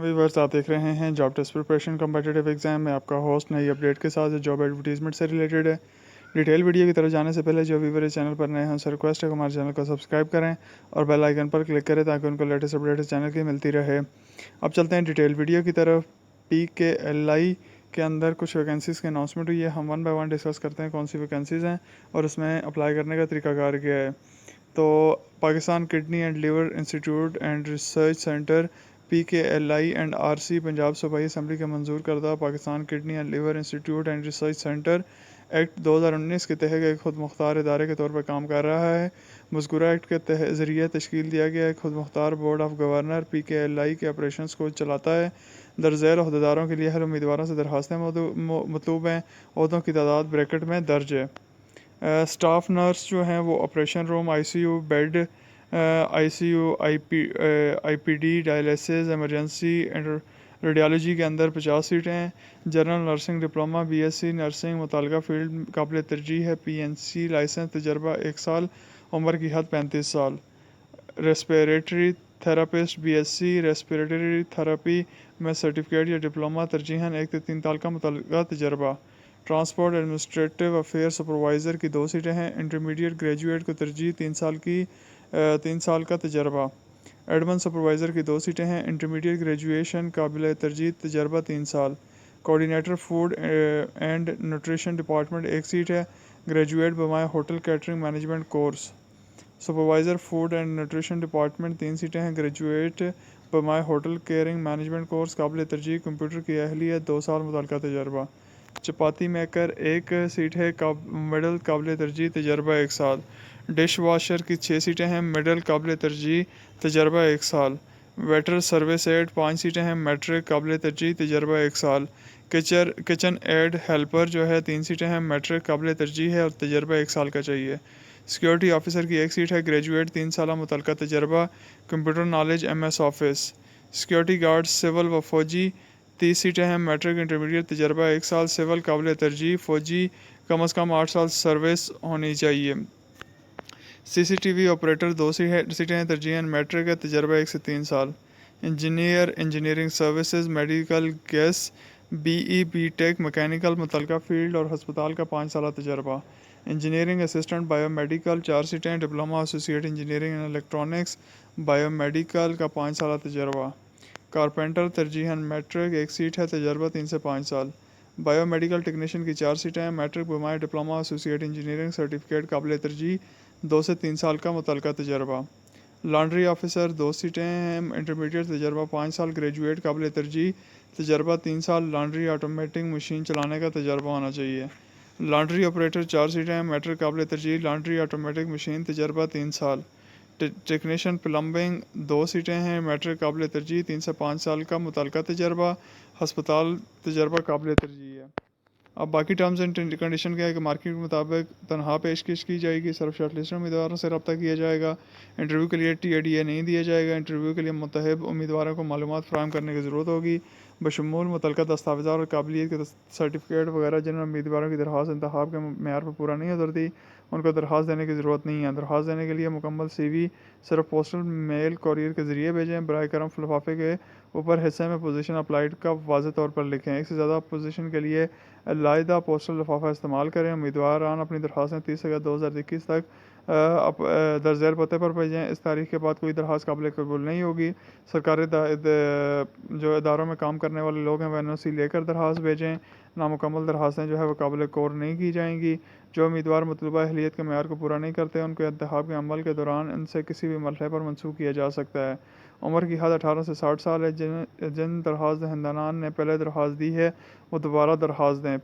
Viewers, आप देख रहे हैं job test preparation competitive exam में आपका होस्ट नई अपडेट के साथ जॉब एडवर्टीजमेंट से रिलेटेड है। डिटेल वीडियो की तरफ जाने से पहले जो व्यूअर इस चैनल पर नए हैं उनसे रिक्वेस्ट है कि हमारे चैनल को सब्सक्राइब करें और बेल आइकन पर क्लिक करें ताकि उनको लेटेस्ट अपडेट इस चैनल की मिलती रहे। अब चलते हैं डिटेल वीडियो की तरफ। PKLI के अंदर कुछ वैकेंसीज़ की अनाउंसमेंट हुई है। हम वन बाय वन डिस्कस करते हैं कौन सी वैकेंसीज़ हैं और उसमें अप्लाई करने का तरीकाकार क्या है। तो Pakistan kidney and liver institute and research centre PKLI and RC Punjab सूबाई असम्बली के मंजूर करदा Pakistan kidney and liver institute and research centre act 2019 के तहत एक खुद मुख्तार इदारे के तौर पर काम कर रहा है। मज़कूरा एक्ट के ज़रिए तश्कील दिया गया एक खुद Mukhtar board of governor PKLI के ऑपरेशंस को चलाता है। दर्जेल अहदेदारों के लिए हर उम्मीदवारों से दरखास्तें मतलूब हैं। ओहदों की तादाद ब्रैकेट में दर्ज है। स्टाफ नर्स जो हैं वो operation room, ICU bed, ICU IPD dialysis emergency radiology के अंदर 50 सीटें हैं। General nursing diploma BSc nursing मुतालका फील्ड काबिल तरजीह है। PNC लाइसेंस, तजर्बा 1 साल, उम्र की हद 35 साल। Respiratory therapist BSc respiratory therapy में सर्टिफिकेट या डिप्लोमा तरजीहन 1 से 3 साल का मुतलका तजर्बा। ट्रांसपोर्ट एडमिनिस्ट्रेटिव अफेयर सुपरवाइज़र की 2 सीटें हैं। इंटरमीडिएट ग्रेजुएट को तरजीह 3 साल का तजर्बा। एडमन सुपरवाइज़र की 2 सीटें हैं। इंटरमीडिएट ग्रेजुएशन काबिल तरजीह तजर्बा 3 साल। Coordinator food and nutrition department 1 seat है। ग्रेजुएट बमाए hotel catering management course. Supervisor food and nutrition department 3 सीटें हैं। ग्रेजुएट बमाए होटल केयरिंग मैनेजमेंट कोर्स काबिल तरजीह कंप्यूटर की अहलियत 2 साल मुतलका तजर्बा। चपाती मेकर 1 सीट है। मिडल काबिल तरजीह तजर्बा 1 साल। डिश वॉशर की 6 सीटें हैं। मिडल काबिल तरजीह तजर्बा 1 साल। वेटर सर्विस एड 5 सीटें हैं। मैट्रिक काबिल तरजीह तजर्बा 1 साल। किचन एड हेल्पर जो है 3 सीटें हैं। मैट्रिक काबिल तरजीह है और तजर्बा 1 साल का चाहिए। सिक्योरिटी ऑफिसर की 1 सीट है। ग्रेजुएट 3 साल मुतलका तजर्बा। Computer knowledge MS office. Security guard civil व फौजी 30 सीटें हैं। मैट्रिक इंटरमीडिएट तजर्बा 1 साल। सिविल काबिल तरजीह, फौजी कम अज़ कम 8 साल सर्विस होनी चाहिए। CCTV ऑपरेटर 2 सीटें हैं। तरजीहन मैट्रिक है। तजर्बा 1 से 3 साल। Engineer engineering services medical gas BE BTech mechanical मुतलका फील्ड और हस्पताल का 5 साल तजर्बा। इंजीनियरिंग असिस्टेंट बायोमेडिकल 4 सीटें। Diploma associate engineering and electronics biomedical का 5 साल तजर्बा। कारपेंटर तरजीहन मैट्रिक 1 सीट है। तजर्बा 3 से 5 साल। बायोमेडिकल टेक्नीशियन की 4 सीटें हैं। मैट्रिक बमाए डिप्लोमा एसोसिएट इंजीनियरिंग सर्टिफिकेट काबिल तरजीह 2 से 3 साल का मुतलका तजर्बा। लॉन्ड्री ऑफिसर 2 सीटें हैं। इंटरमीडिएट तजर्बा 5 साल। ग्रेजुएट काबिल तरजीह तजर्बा 3 साल। लॉन्ड्री ऑटोमेटिक मशीन चलाने का तजर्बा होना चाहिए। लॉन्ड्री ऑपरेटर 4 सीटें हैं। मैट्रिक काबिल तरजीह। लॉन्ड्री ऑटोमेटिक मशीन तजर्बा 3 साल। टेक्नीशियन प्लम्बिंग 2 सीटें हैं। मैट्रिक काबिल तरजीह 3 से 5 साल का मुतलका तजर्बा। हस्पताल तजर्बा काबिल तरजीह है। अब बाकी टर्म्स एंड कंडीशन क्या है कि मार्केट के मुताबिक तनख्वाह पेशकश की जाएगी। सिर्फ शॉर्टलिस्टेड उम्मीदवारों से रब्ता किया जाएगा। इंटरव्यू के लिए TADA नहीं दिया जाएगा। इंटरव्यू के लिए मुतहब उम्मीदवारों को मालूमात फराहम करने की ज़रूरत होगी बशमूल मुतलका दस्तावेज़ात और काबिलियत के सर्टिफिकेट वगैरह। जिन उम्मीदवारों की दरख्वास्त इंतखाब के मेयार पर पूरा नहीं उतरती उनको दरख्वास्त देने की ज़रूरत नहीं है। दरख्वास्त देने के लिए मुकम्मल CV सिर्फ पोस्टल मेल कोरियर के ज़रिए भेजें। बराए करम लिफाफे के ऊपर हिस्से में पोजीशन अप्लाइड का वाज़ेह तौर पर लिखें। एक से ज़्यादा पोजीशन के लिए लायदा पोस्टल लिफाफा इस्तेमाल करें। उम्मीदवारान अपनी दरख्वास्तें 30 अगस्त 2021 तक दर्ज झैल पते पर भेजें। इस तारीख के बाद कोई दरख्वास्त काबिल कबूल नहीं होगी। सरकारी जो इदारों में काम करने वाले लोग हैं वह NOC लेकर दरख्वास्त भेजें। नामुकम्मल दरख्वास्तें जो है वो काबिल कौर नहीं की जाएंगी। जो उम्मीदवार मतलूबा अहलियत के मेयार को पूरा नहीं करते उनको इंतखाब के अमल के दौरान इनसे किसी भी मरहले पर मनसूख किया जा सकता है। उम्र की हद 18 से 60 साल है। जिन दरख्वास्त दहिंदानान ने पहले दरख्वास्त दी है वो दोबारा दरख्वास्त दें।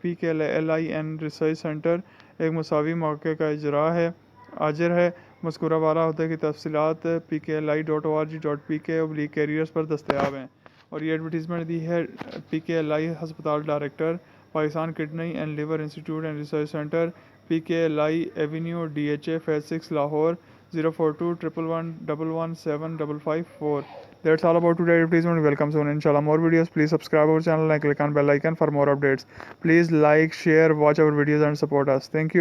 PKLI एंड रिसर्च सेंटर एक मुसावी मौके का इजरा है आजिर है। मज़कूरा वाला अहदे की तफसीलात PKLI.org.pk/careers पर दस्तयाब हैं। और ये एडवर्टीज़मेंट दी है PKLI हस्पताल director Pakistan kidney and liver institute and research centre PKLI Avenue DHA phase 6 Lahore 042111175554. That's all about today's advertisement. Welcome soon. Inshallah, more videos. Please subscribe our channel and click on bell icon for more updates. Please like, share, watch our videos and support us. Thank you.